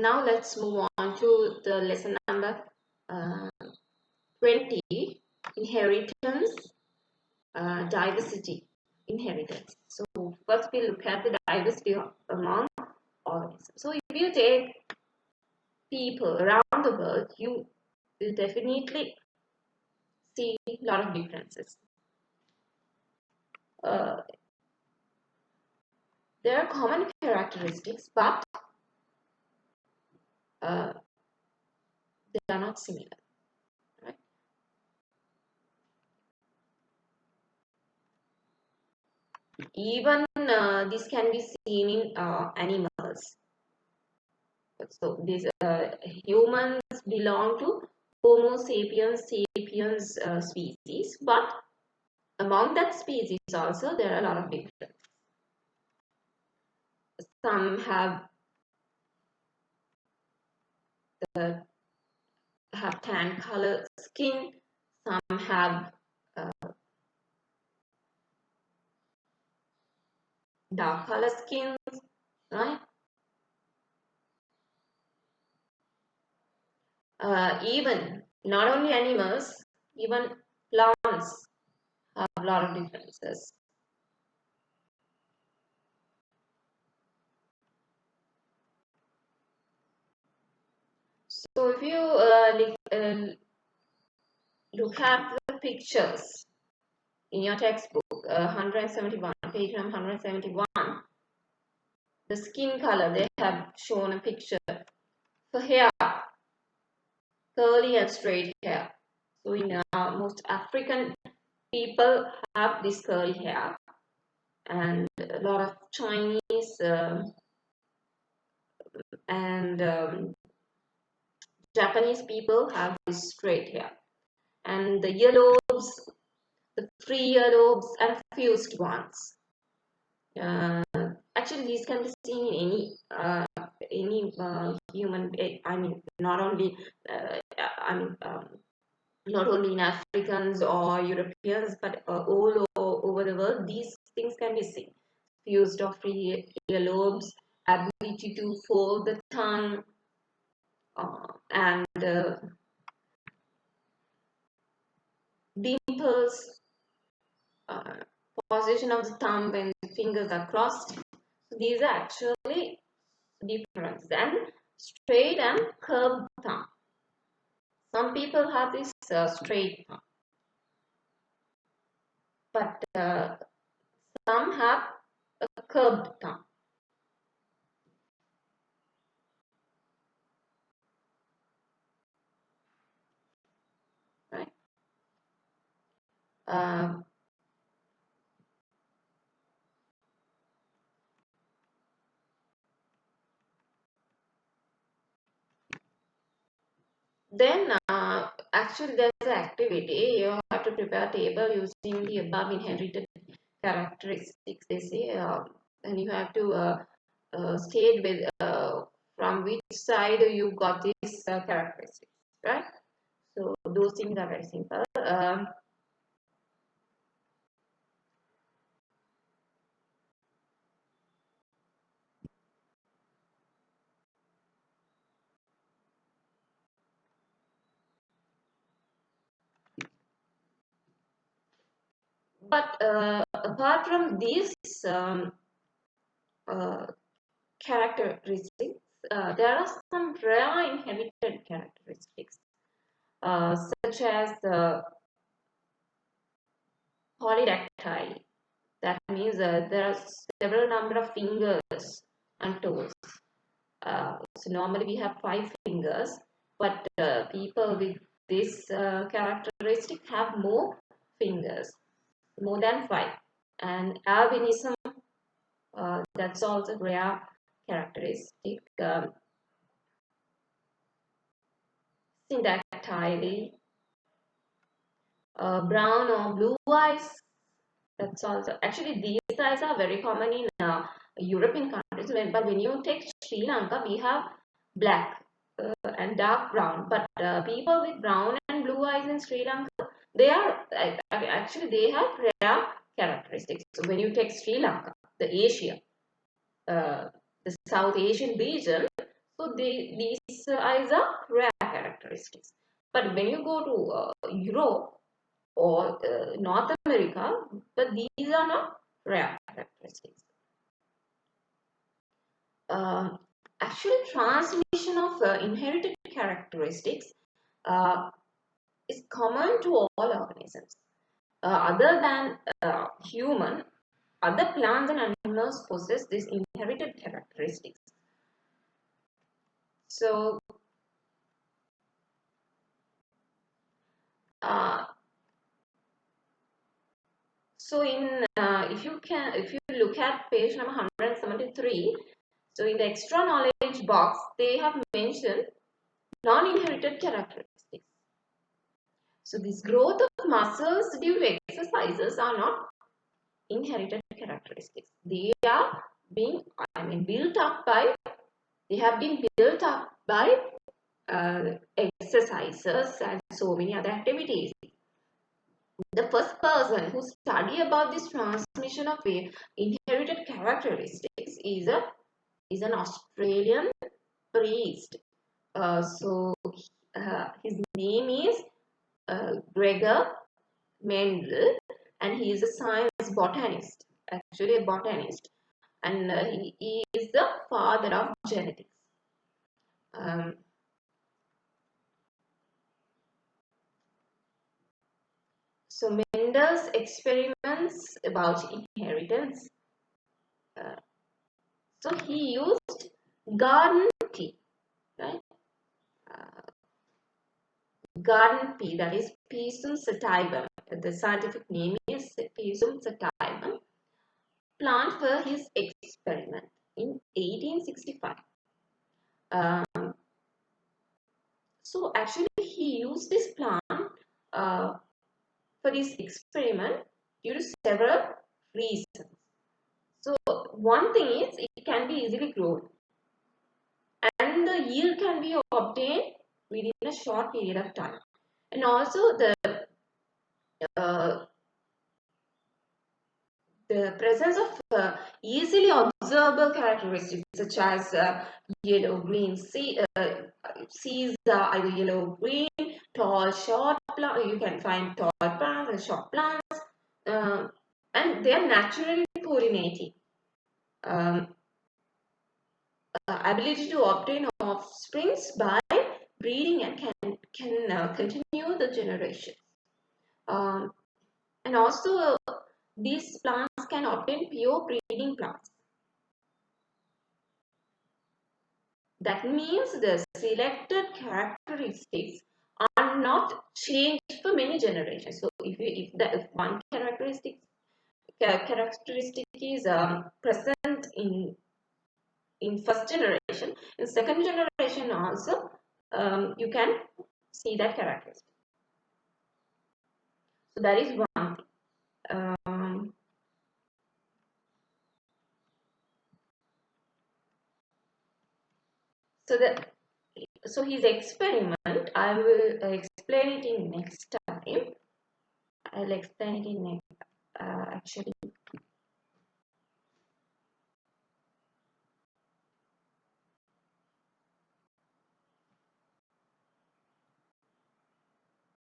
now let's move on to the lesson number 20, inheritance, diversity, inheritance. So first we look at the diversity among organisms. So if you take people around the world, you will definitely see a lot of differences. There are common characteristics, but they are not similar. Right? Even this can be seen in animals. So these humans belong to Homo sapiens sapiens species, but among that species also there are a lot of differences. Some have tan color skin, some have dark color skins, right? Even not only animals, even plants have a lot of differences. So if you look at the pictures in your textbook, 171, page number 171, the skin color, they have shown a picture for hair, curly and straight hair. So in most African people have this curly hair, and a lot of Chinese and Japanese people have this straight hair, and the earlobes, the three earlobes and fused ones. Actually, these can be seen in any human. I mean, not only not only in Africans or Europeans, but all over the world, these things can be seen. Fused of free earlobes, ability to fold the tongue, and dimples, position of the thumb when the fingers are crossed. So these are actually different. And straight and curved thumb. Some people have this straight thumb, but some have a curved thumb. Right? Then actually there's an activity. You have to prepare a table using the above inherited characteristics, they say, and you have to state with from which side you got these characteristics, right? So those things are very simple. But apart from these characteristics, there are some rare inherited characteristics, such as the polydactyly. That means there are several number of fingers and toes. So normally we have 5 fingers, but people with this characteristic have more fingers, more than 5. And albinism, that's also rare characteristic. Syndactyly, brown or blue eyes. That's also actually these eyes are very common in European countries. But when you take Sri Lanka, we have black and dark brown. But people with brown and blue eyes in Sri Lanka, they are actually they have rare characteristics. So when you take Sri Lanka, the Asia, the South Asian region, So these are the rare characteristics. But when you go to Europe or North America, but these are not rare characteristics. Um, Actually, transmission of inherited characteristics uh, is common to all organisms. Other than human, other plants and animals possess these inherited characteristics. So, uh, if you look at page number 173, so in the extra knowledge box, they have mentioned non-inherited characteristics. So this growth of muscles due to exercises are not inherited characteristics. They are being, built up by, they have been built up by exercises and so many other activities. The first person who studied about this transmission of inherited characteristics is an Australian priest. His name is Gregor Mendel, and he is a science botanist, actually a botanist, and he is the father of genetics. Um, so Mendel's experiments about inheritance. Uh, so he used garden tea, right? Uh, Garden pea, that is Pisum sativum. The scientific name is Pisum sativum. Plant for his experiment in 1865. Um, so actually, he used this plant uh, for this experiment due to several reasons. So one thing is it can be easily grown, and the yield can be obtained within a short period of time. And also uh, the presence of easily observable characteristics such as yellow-green seeds are either yellow-green, tall, short plants. You can find tall plants and short plants, uh, and they are naturally pollinating. Um, Ability to obtain offsprings by breeding and can continue the generation. Um, and also these plants can obtain pure breeding plants. That means the selected characteristics are not changed for many generations. So if one characteristic is present in first generation, in second generation also you can see that characteristic. So that is one thing. So the so his experiment, I will explain it in next time. I'll explain it in next actually